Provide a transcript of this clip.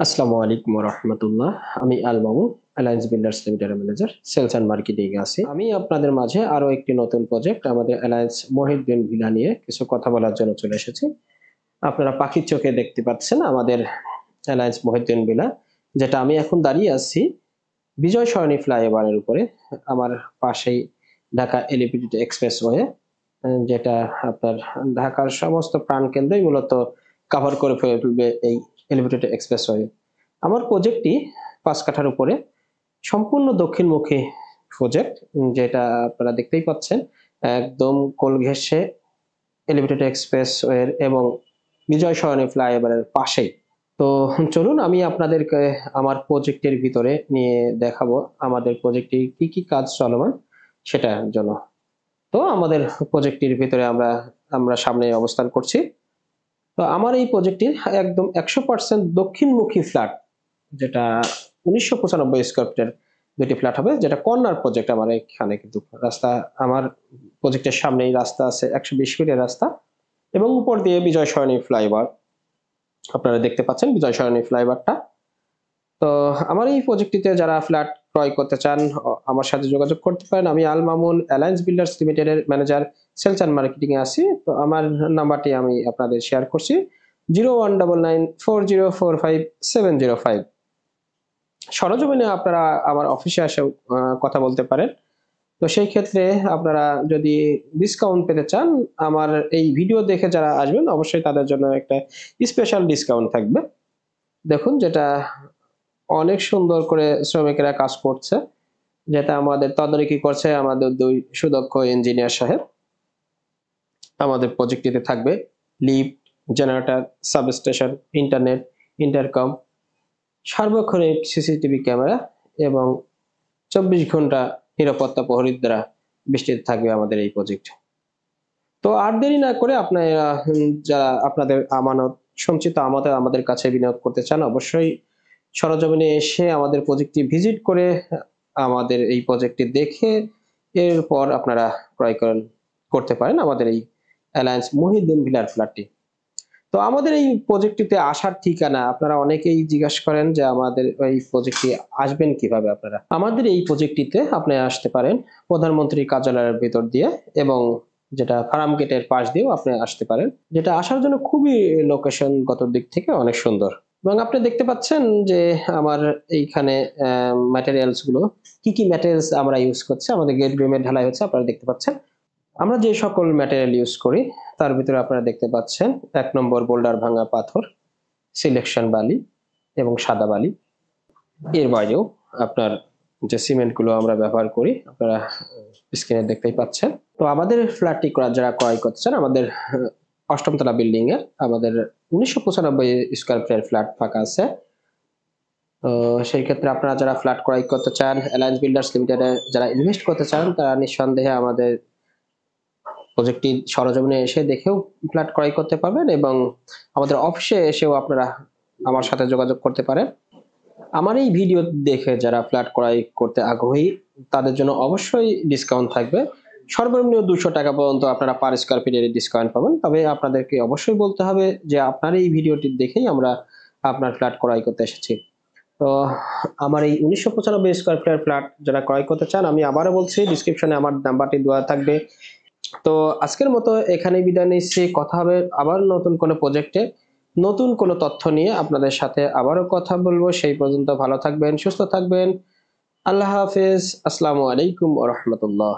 আসসালামু আলাইকুম রহমতুল্লাহ। আমি আল মামুন, অ্যালায়েন্স বিল্ডার্স লিমিটেডের ম্যানেজার, সেলস অ্যান্ড মার্কেটিং এ আছি। আমি আপনাদের মাঝে আরো একটি নতুন প্রজেক্ট আমাদের অ্যালায়েন্স মহিউদ্দিন ভিলা নিয়ে কিছু কথা বলার জন্য চলে এসেছি। আপনারা পাখির চোখে দেখতে পাচ্ছেন আমাদের অ্যালায়েন্স মহিউদ্দিন ভিলা, যেটা আমি এখন দাঁড়িয়ে আছি বিজয় সরণি ফ্লাইওভারের উপরে। আমার পাশেই ঢাকা এলিভেটেড এক্সপ্রেসওয়ে, যেটা আপনার ঢাকার সমস্ত প্রাণকেন্দ্রই মূলত কভার করে ফেলবে এই এলিভেটেড এক্সপ্রেসওয়ে। আমার প্রজেক্টটি ৫ কাঠার উপরে সম্পূর্ণ দক্ষিণমুখী প্রজেক্ট, যেটা আপনারা দেখতেই পাচ্ছেন একদম কোল ঘেঁষে এলিভেটেড এক্সপ্রেসওয়ের এবং বিজয় সরণি ফ্লাইওভারের পাশেই। তো চলুন আমি আপনাদেরকে আমার প্রজেক্টের ভিতরে নিয়ে দেখাবো আমাদের প্রজেক্টে কি কি কাজ চলমান সেটার জন্য। তো আমাদের প্রজেক্টটির ভিতরে আমরা সামনে অবস্থান করছি। তো আমার এই প্রজেক্টটির একদম ১০০% দক্ষিণমুখী ফ্ল্যাট, যেটা ১৯৯৫ স্কয়ার ফিটের ২টি ফ্ল্যাট হবে, যেটা কর্নার প্রজেক্ট। আমার এখানে কিন্তু রাস্তা, আমার প্রজেক্টের সামনেই রাস্তা আছে ১২০ ফিটের রাস্তা এবং উপর দিয়ে বিজয় সরণি ফ্লাইওভার আপনারা দেখতে পাচ্ছেন, বিজয় সরণি ফ্লাইওভারটা। তো আমার এই প্রজেক্টটিতে যারা ফ্ল্যাট ক্রয় করতে চান আমার সাথে যোগাযোগ করতে পারেন। আমি আল মামুন, অ্যালায়েন্স বিল্ডার্স লিমিটেডের ম্যানেজার, সেলস অ্যান্ড মার্কেটিং এ আছি। তো আমার নাম্বারটি আমি আপনাদের শেয়ার করছি, 01994045 705। সরজমিনে আপনারা আমার অফিসে এসেও কথা বলতে পারেন। তো সেই ক্ষেত্রে আপনারা যদি ডিসকাউন্ট পেতে চান, আমার এই ভিডিও দেখে যারা আসবেন অবশ্যই তাদের জন্য একটা স্পেশাল ডিসকাউন্ট থাকবে। দেখুন, যেটা অনেক সুন্দর করে শ্রমিকেরা কাজ করছে, যেটা আমাদের তদারকি করছে আমাদের ২ সুদক্ষ ইঞ্জিনিয়ার সাহেব। আমাদের প্রজেক্টটিতে থাকবে lift, generator, substation, internet, intercom, সার্বক্ষণিক সিসিটিভি ক্যামেরা এবং ২৪ ঘন্টা নিরাপত্তা প্রহরীর দ্বারা বেষ্টিত থাকবে আমাদের এই প্রজেক্ট। তো আর দেরি না করে আপনারা যারা আপনাদের আমানত, সঞ্চিত আমানত আমাদের কাছে বিনিয়োগ করতে চান, অবশ্যই সরজমিনে এসে আমাদের প্রজেক্টটি ভিজিট করে আমাদের এই প্রজেক্টটি দেখে এরপর আপনারা ক্রয় করতে পারেন আমাদের এই অ্যালায়েন্স মহিউদ্দিন ভিলার ফ্ল্যাটটি। তো আমাদের এই প্রজেক্টটিতে আসার ঠিকানা আপনারা অনেকেই জিজ্ঞাসা করেন যে আমাদের এই প্রজেক্টটি আসবেন কিভাবে আপনারা। আমাদের এই প্রজেক্টটিতে আপনি আসতে পারেন প্রধানমন্ত্রীর কার্যালয়ের ভিতর দিয়ে এবং যেটা ফার্ম গেটের পাশ দিয়েও আপনি আসতে পারেন, যেটা আসার জন্য খুবই লোকেশনগত দিক থেকে অনেক সুন্দর। এবং আপনি দেখতে পাচ্ছেন যে আমার এইখানে ম্যাটেরিয়ালস গুলো কি কি ম্যাটেরিয়ালস আমরা ইউজ করছি। আমাদের গেট বিমের ঢালাই হচ্ছে, আপনারা দেখতে পাচ্ছেন। আমরা যে সকল ম্যাটেরিয়াল ইউজ করি তার ভিতরে আপনারা দেখতে পাচ্ছেন ১ নম্বর বোল্ডার ভাঙা পাথর, সিলেকশন বালি এবং সাদা বালি। এর বাইরেও আপনার যে সিমেন্ট গুলো আমরা ব্যবহার করি আপনারা স্ক্রিনে দেখতেই পাচ্ছেন। তো আমাদের ফ্ল্যাটটি যারা ক্রয় করতে চান, আমাদের ৮ম তলা বিল্ডিং এর আমাদের ১৯৯৫ স্কয়ার ফিটের ফ্ল্যাট ফাঁকা আছে। তো সেই ক্ষেত্রে আপনারা যারা ফ্ল্যাট ক্রয় করতে চান, অ্যালায়েন্স বিল্ডার্স লিমিটেডে যারা ইনভেস্ট করতে চান, তারা নিঃসন্দেহে আমাদের প্রজেক্টটি সরজমিনে এসে দেখেও ফ্ল্যাট ক্রয় করতে পারবেন এবং আমাদের অফিসে এসেও আপনারা আমার সাথে যোগাযোগ করতে পারেন। আমার এই ভিডিও দেখে যারা ফ্ল্যাট ক্রয় করতে আগ্রহী তাদের জন্য অবশ্যই ডিসকাউন্ট থাকবে। সর্বনিম্ন ৳২০০ পর্যন্ত আপনারা পার স্কয়ার ফিটের ডিসকাউন্ট পাবেন। তবে আপনাদেরকে অবশ্যই বলতে হবে যে আপনার এই ভিডিওটি দেখেই আমরা আপনার ফ্ল্যাট ক্রয় করতে এসেছি। তো আমার এই ১৯৯৫ স্কয়ার ফিটের ফ্ল্যাট যারা ক্রয় করতে চান, আমি আবারও বলছি ডেসক্রিপশনে আমার নাম্বারটি দেওয়া থাকবে। তো আজকের মতো এখানেই বিদায় নিচ্ছি। কথা হবে আবার নতুন কোনো প্রজেক্টে, নতুন কোনো তথ্য নিয়ে আপনাদের সাথে আবারও কথা বলবো। সেই পর্যন্ত ভালো থাকবেন, সুস্থ থাকবেন। আল্লাহ হাফেজ। আসসালামু আলাইকুম ওয়া রাহমাতুল্লাহ।